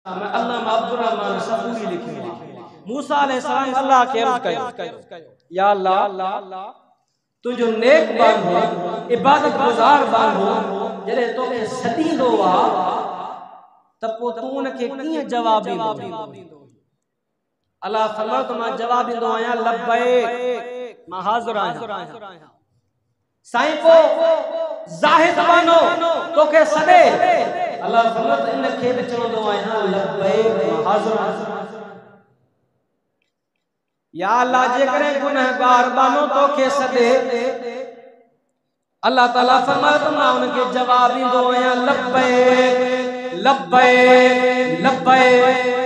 अल्लामा Abdurrahman सबूरी लिखे मूसा अलैहिस्सलाम अल्लाह के अर्ज कयो या अल्लाह तू जो नेक बांधो इबादत गुजार बांधो जरे तोखे सदींदो आ त पो तू उनखे कीअं जवाब ॾींदो। अल्लाह फरमायो त मां जवाब ॾींदो आहियां लब्बैक मां हाज़िर आहियां। साईं को ज़ाहिद बानो तोखे सॾे अल्लाह फरमायो त इनखे बि चवंदो आहियां लब्बैक मां हाज़िर आहियां। या अल्लाह जेकरे गुनहगार बानो तोखे सॾे अल्लाह ताला फरमायो त मां उनखे जवाब ॾींदो आहियां लब्बैक लब्बैक लब्बैक।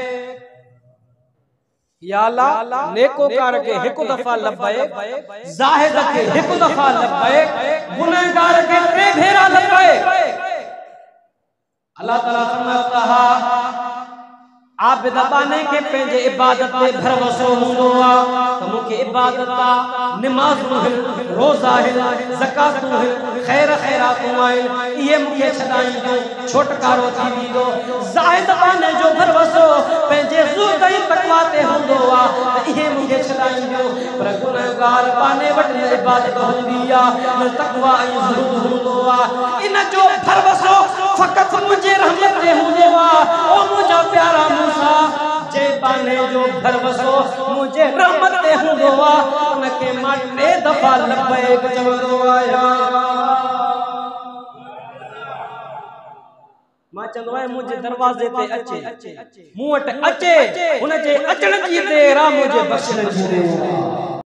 या अल्लाह नेकोकार के एक दफा लब्बैक, ज़ाहिद के एक दफा लब्बैक, गुनहगार के 3 भेरा लब्बैक। अल्लाह ताला फरमायो कहा आबिद बाने के पंहिंजे इबादत पे भरोसो हूंदो आ त मूंखे इबादत आ नमाज़ूं आहिनि रोज़ा आहिनि ज़कातूं आहिनि खैर खैरातूं आहिनि इहे मूंखे छॾाईंदो छोटकारो थी वेंदो। ज़ाहिद बाने जो भरोसो पंहिंजे ज़ुहद ऐं तक़वा ते हूंदो आ त इहे मूंखे छॾाईंदो। पर गुनहगार बाने वटि न इबादत हूंदी आ न तक़वा ऐं ज़ुहद हूंदो आ। इन जो भरोसो फ़क़त मुंहिंजे रहमत ते हूंदो आ। ओ मुंहिंजा प्यारा मूसा जे बाने जो भरोसो मुझे रहमत ते हूंदो आ उनखे मां 3 दफा लब्बैक चवंदो आहियां। मां चवंदो आहियां मुंहिंजे दरवाज़े ते अचे मूं वटि अचे हुनजे अचण जी देर आ मुंहिंजे बख़्शण जी देर आ।